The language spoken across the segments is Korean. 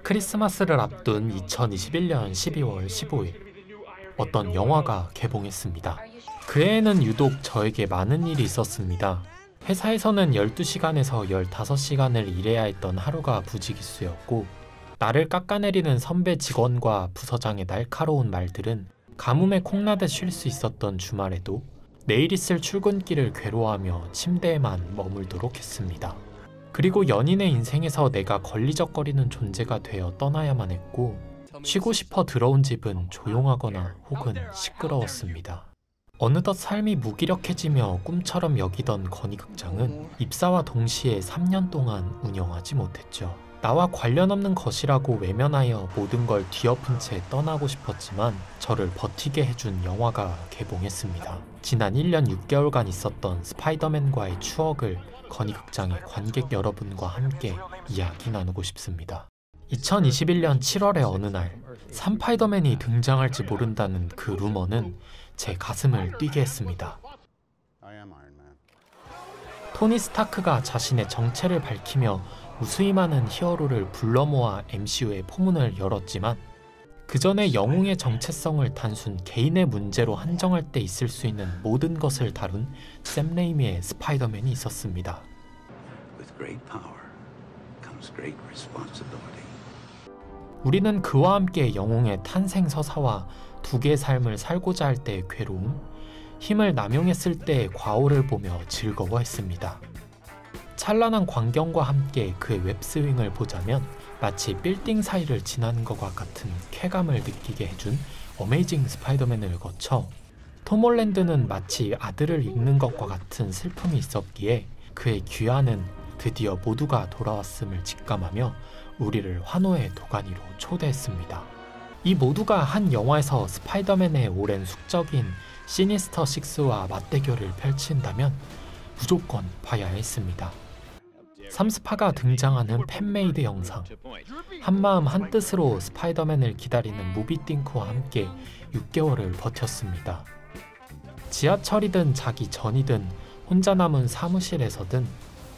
크리스마스를 앞둔 2021년 12월 15일 어떤 영화가 개봉했습니다. 그 해에는 유독 저에게 많은 일이 있었습니다. 회사에서는 12시간에서 15시간을 일해야 했던 하루가 부지기수였고, 나를 깎아내리는 선배 직원과 부서장의 날카로운 말들은 가뭄에 콩나듯 쉴 수 있었던 주말에도 내일 있을 출근길을 괴로워하며 침대에만 머물도록 했습니다. 그리고 연인의 인생에서 내가 걸리적거리는 존재가 되어 떠나야만 했고, 쉬고 싶어 들어온 집은 조용하거나 혹은 시끄러웠습니다. 어느덧 삶이 무기력해지며 꿈처럼 여기던 건의극장은 입사와 동시에 3년 동안 운영하지 못했죠. 나와 관련 없는 것이라고 외면하여 모든 걸 뒤엎은 채 떠나고 싶었지만 저를 버티게 해준 영화가 개봉했습니다. 지난 1년 6개월간 있었던 스파이더맨과의 추억을 건의극장의 관객 여러분과 함께 이야기 나누고 싶습니다. 2021년 7월의 어느 날, 스파이더맨이 등장할지 모른다는 그 루머는 제 가슴을 뛰게 했습니다. 토니 스타크가 자신의 정체를 밝히며 무수히 많은 히어로를 불러 모아 MCU의 포문을 열었지만, 그 전에 영웅의 정체성을 단순 개인의 문제로 한정할 때 있을 수 있는 모든 것을 다룬 샘 레이미의 스파이더맨이 있었습니다. 우리는 그와 함께 영웅의 탄생 서사와 두 개의 삶을 살고자 할 때의 괴로움, 힘을 남용했을 때의 과오를 보며 즐거워했습니다. 찬란한 광경과 함께 그의 웹스윙을 보자면 마치 빌딩 사이를 지나는 것과 같은 쾌감을 느끼게 해준 어메이징 스파이더맨을 거쳐 톰 홀랜드는 마치 아들을 잃는 것과 같은 슬픔이 있었기에 그의 귀환은 드디어 모두가 돌아왔음을 직감하며 우리를 환호의 도가니로 초대했습니다. 이 모두가 한 영화에서 스파이더맨의 오랜 숙적인 시니스터 6와 맞대결을 펼친다면 무조건 봐야 했습니다. 삼스파가 등장하는 팬메이드 영상, 한마음 한뜻으로 스파이더맨을 기다리는 무비띵크와 함께 6개월을 버텼습니다. 지하철이든 자기 전이든 혼자 남은 사무실에서든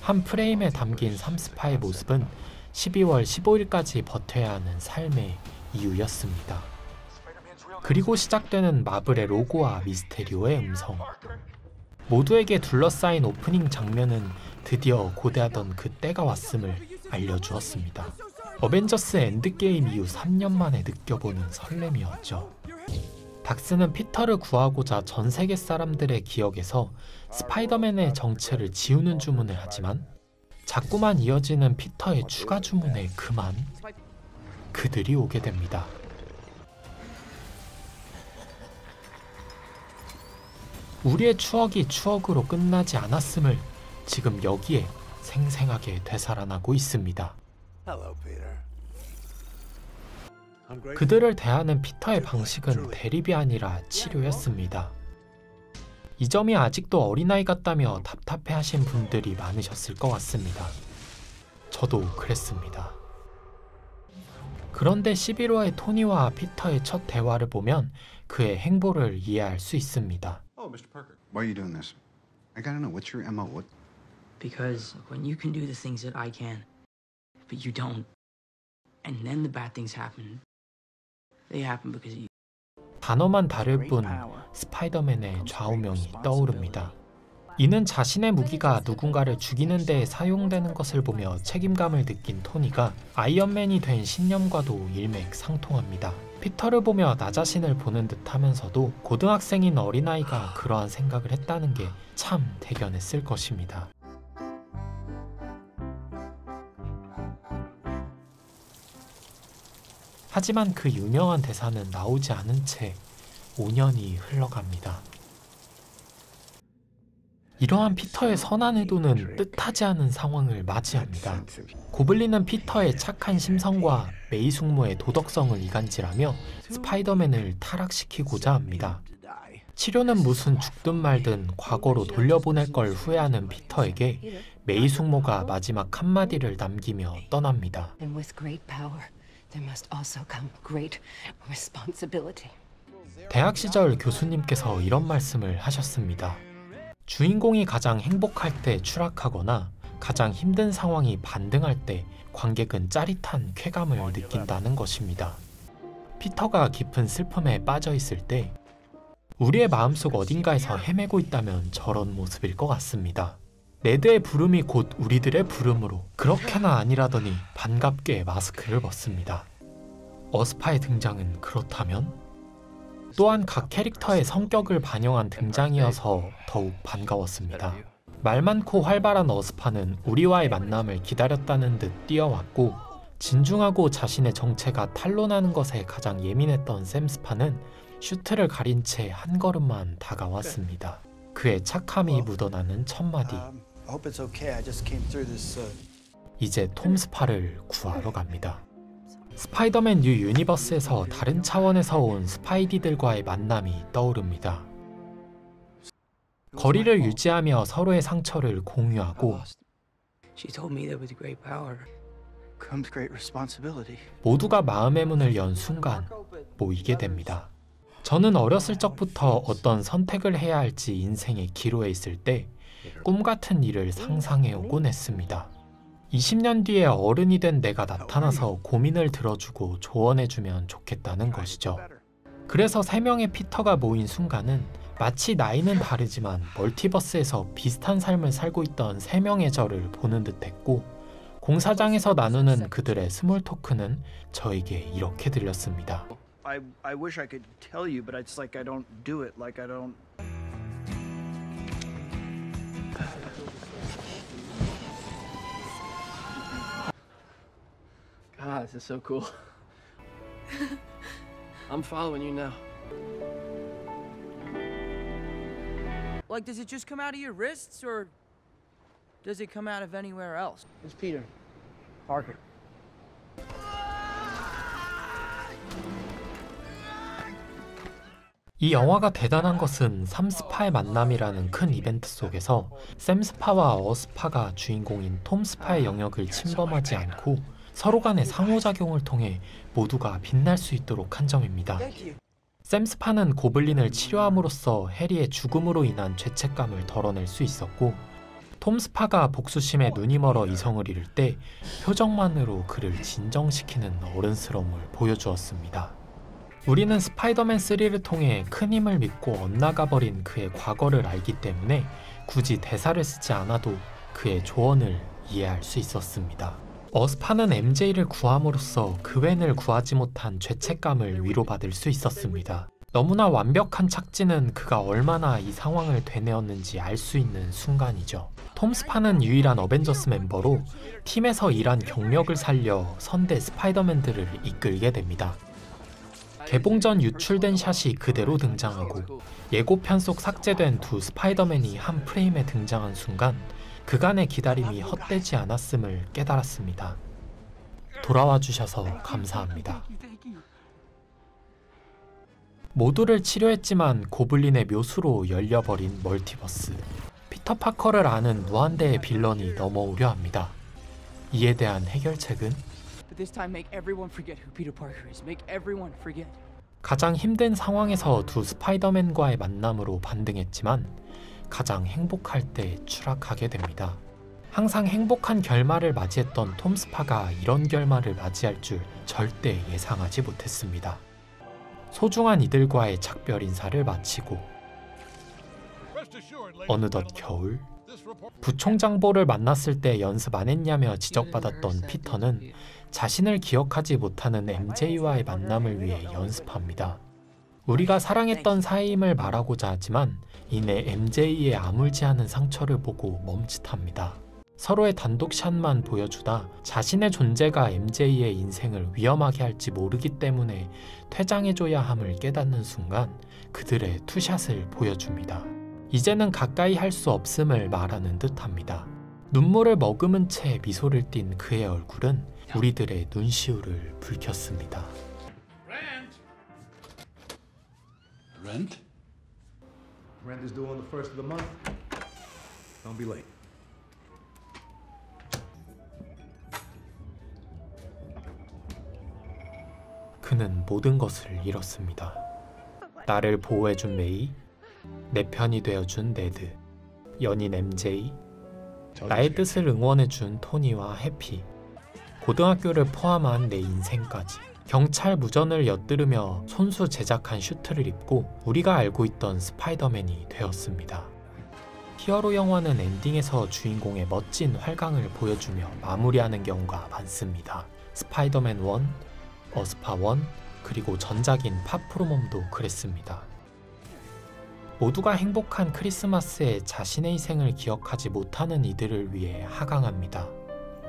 한 프레임에 담긴 삼스파의 모습은 12월 15일까지 버텨야 하는 삶의 이유였습니다. 그리고 시작되는 마블의 로고와 미스테리오의 음성, 모두에게 둘러싸인 오프닝 장면은 드디어 고대하던 그 때가 왔음을 알려주었습니다. 어벤져스 엔드게임 이후 3년 만에 느껴보는 설렘이었죠. 닥스는 피터를 구하고자 전 세계 사람들의 기억에서 스파이더맨의 정체를 지우는 주문을 하지만, 자꾸만 이어지는 피터의 추가 주문에 그만 그들이 오게 됩니다. 우리의 추억이 추억으로 끝나지 않았음을 지금 여기에 생생하게 되살아나고 있습니다. 그들을 대하는 피터의 방식은 대립이 아니라 치료였습니다. 이 점이 아직도 어린아이 같다며 답답해하신 분들이 많으셨을 것 같습니다. 저도 그랬습니다. 그런데 11화의 토니와 피터의 첫 대화를 보면 그의 행보를 이해할 수 있습니다. Mr. Parker. Why are you doing this? I gotta know, what's your MO? What? Because when you can do the things that I can, but you don't, and then the bad things happen, they happen because you... 단어만 다를 뿐 스파이더맨의 좌우명이 떠오릅니다. 이는 자신의 무기가 누군가를 죽이는 데 사용되는 것을 보며 책임감을 느낀 토니가 아이언맨이 된 신념과도 일맥상통합니다. 피터를 보며 나 자신을 보는 듯 하면서도 고등학생인 어린아이가 그러한 생각을 했다는 게 참 대견했을 것입니다. 하지만 그 유명한 대사는 나오지 않은 채 5년이 흘러갑니다. 이러한 피터의 선한 의도는 뜻하지 않은 상황을 맞이합니다. 고블린은 피터의 착한 심성과 메이 숙모의 도덕성을 이간질하며 스파이더맨을 타락시키고자 합니다. 치료는 무슨 죽든 말든 과거로 돌려보낼 걸 후회하는 피터에게 메이 숙모가 마지막 한마디를 남기며 떠납니다. 대학 시절 교수님께서 이런 말씀을 하셨습니다. 주인공이 가장 행복할 때 추락하거나 가장 힘든 상황이 반등할 때 관객은 짜릿한 쾌감을 느낀다는 것입니다. 피터가 깊은 슬픔에 빠져 있을 때 우리의 마음속 어딘가에서 헤매고 있다면 저런 모습일 것 같습니다. 네드의 부름이 곧 우리들의 부름으로 그렇게나 아니라더니 반갑게 마스크를 벗습니다. 어스파의 등장은 그렇다면? 또한 각 캐릭터의 성격을 반영한 등장이어서 더욱 반가웠습니다. 말 많고 활발한 어스파는 우리와의 만남을 기다렸다는 듯 뛰어왔고, 진중하고 자신의 정체가 탄로나는 것에 가장 예민했던 샘 스파는 슈트를 가린 채 한 걸음만 다가왔습니다. 그의 착함이 묻어나는 첫마디. 이제 톰 스파를 구하러 갑니다. 스파이더맨 뉴 유니버스에서 다른 차원에서 온 스파이디들과의 만남이 떠오릅니다. 거리를 유지하며 서로의 상처를 공유하고 모두가 마음의 문을 연 순간 모이게 됩니다. 저는 어렸을 적부터 어떤 선택을 해야 할지 인생의 기로에 있을 때 꿈같은 일을 상상해오곤 했습니다. 20년 뒤에 어른이 된 내가 나타나서 고민을 들어주고 조언해주면 좋겠다는 것이죠. 그래서 3명의 피터가 모인 순간은 마치 나이는 다르지만 멀티버스에서 비슷한 삶을 살고 있던 3명의 저를 보는 듯했고, 공사장에서 나누는 그들의 스몰 토크는 저에게 이렇게 들렸습니다. I wish I could tell you, but it's like I don't do it. Like I don't. God, this is so cool. I'm following you now. Like, does it just come out of your wrists, or does it come out of anywhere else? It's Peter Parker. 이 영화가 대단한 것은 3스파의 만남이라는 큰 이벤트 속에서 샘 스파와 어스파가 주인공인 톰 스파의 영역을 침범하지 않고 서로 간의 상호작용을 통해 모두가 빛날 수 있도록 한 점입니다. 샘 스파는 고블린을 치료함으로써 해리의 죽음으로 인한 죄책감을 덜어낼 수 있었고, 톰 스파가 복수심에 눈이 멀어 이성을 잃을 때 표정만으로 그를 진정시키는 어른스러움을 보여주었습니다. 우리는 스파이더맨 3를 통해 큰 힘을 믿고 엇나가버린 그의 과거를 알기 때문에 굳이 대사를 쓰지 않아도 그의 조언을 이해할 수 있었습니다. 어스파는 MJ를 구함으로써 그웬을 구하지 못한 죄책감을 위로받을 수 있었습니다. 너무나 완벽한 착지는 그가 얼마나 이 상황을 되뇌었는지 알 수 있는 순간이죠. 톰 스파는 유일한 어벤져스 멤버로 팀에서 일한 경력을 살려 선대 스파이더맨들을 이끌게 됩니다. 개봉 전 유출된 샷이 그대로 등장하고 예고편 속 삭제된 두 스파이더맨이 한 프레임에 등장한 순간 그간의 기다림이 헛되지 않았음을 깨달았습니다. 돌아와 주셔서 감사합니다. 모두를 치료했지만 고블린의 묘수로 열려버린 멀티버스. 피터 파커를 아는 무한대의 빌런이 넘어오려 합니다. 이에 대한 해결책은? But this time, make everyone forget who Peter Parker is. Make everyone forget. 가장 힘든 상황에서 두 스파이더맨과의 만남으로 반등했지만 가장 행복할 때 추락하게 됩니다. 항상 행복한 결말을 맞이했던 톰 스파가 이런 결말을 맞이할 줄 절대 예상하지 못했습니다. 소중한 이들과의 작별 인사를 마치고 어느덧 겨울, 부총장보를 만났을 때 연습 안 했냐며 지적받았던 피터는 자신을 기억하지 못하는 MJ와의 만남을 위해 연습합니다. 우리가 사랑했던 사이임을 말하고자 하지만 이내 MJ의 아물지 않은 상처를 보고 멈칫합니다. 서로의 단독샷만 보여주다 자신의 존재가 MJ의 인생을 위험하게 할지 모르기 때문에 퇴장해줘야 함을 깨닫는 순간 그들의 투샷을 보여줍니다. 이제는 가까이 할 수 없음을 말하는 듯합니다. 눈물을 머금은 채 미소를 띤 그의 얼굴은 우리들의 눈시울을 붉혔습니다. Rent? Rent is due on the first of the month. Don't be late. 그는 모든 것을 잃었습니다. 나를 보호해준 메이, 내 편이 되어준 네드, 연인 MJ, 나의 뜻을 응원해준 토니와 해피, 고등학교를 포함한 내 인생까지, 경찰 무전을 엿들으며 손수 제작한 슈트를 입고 우리가 알고 있던 스파이더맨이 되었습니다. 히어로 영화는 엔딩에서 주인공의 멋진 활강을 보여주며 마무리하는 경우가 많습니다. 스파이더맨 1, 어스파 1, 그리고 전작인 파프로몸도 그랬습니다. 모두가 행복한 크리스마스에 자신의 희생을 기억하지 못하는 이들을 위해 하강합니다.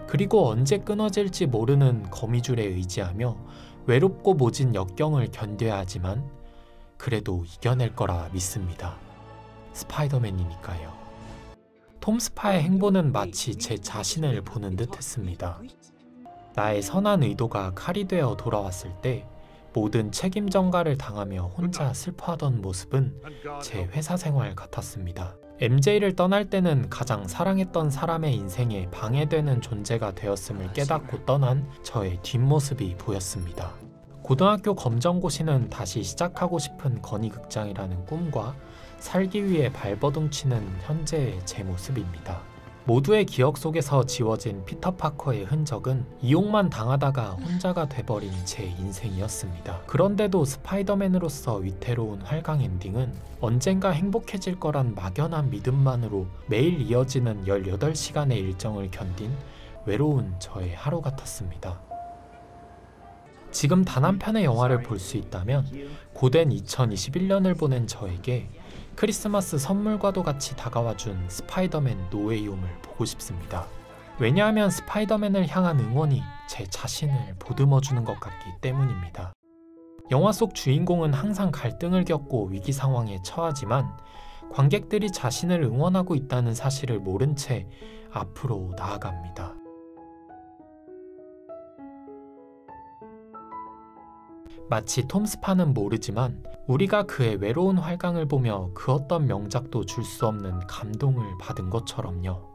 그리고 언제 끊어질지 모르는 거미줄에 의지하며 외롭고 모진 역경을 견뎌야 하지만 그래도 이겨낼 거라 믿습니다. 스파이더맨이니까요. 톰 스파의 행보는 마치 제 자신을 보는 듯 했습니다. 나의 선한 의도가 칼이 되어 돌아왔을 때 모든 책임 전가를 당하며 혼자 슬퍼하던 모습은 제 회사 생활 같았습니다. MJ를 떠날 때는 가장 사랑했던 사람의 인생에 방해되는 존재가 되었음을 깨닫고 떠난 저의 뒷모습이 보였습니다. 고등학교 검정고시는 다시 시작하고 싶은 건의극장이라는 꿈과 살기 위해 발버둥 치는 현재의 제 모습입니다. 모두의 기억 속에서 지워진 피터 파커의 흔적은 이용만 당하다가 혼자가 돼버린 제 인생이었습니다. 그런데도 스파이더맨으로서 위태로운 활강 엔딩은 언젠가 행복해질 거란 막연한 믿음만으로 매일 이어지는 18시간의 일정을 견딘 외로운 저의 하루 같았습니다. 지금 단 한 편의 영화를 볼 수 있다면 고된 2021년을 보낸 저에게 크리스마스 선물과도 같이 다가와준 스파이더맨 노웨이홈을 보고 싶습니다. 왜냐하면 스파이더맨을 향한 응원이 제 자신을 보듬어주는 것 같기 때문입니다. 영화 속 주인공은 항상 갈등을 겪고 위기 상황에 처하지만 관객들이 자신을 응원하고 있다는 사실을 모른 채 앞으로 나아갑니다. 마치 톰 스파는 모르지만 우리가 그의 외로운 활강을 보며 그 어떤 명작도 줄 수 없는 감동을 받은 것처럼요.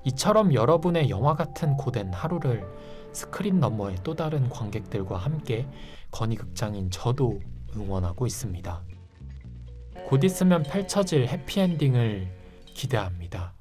이처럼 여러분의 영화 같은 고된 하루를 스크린 너머의 또 다른 관객들과 함께 건의극장인 저도 응원하고 있습니다. 곧 있으면 펼쳐질 해피엔딩을 기대합니다.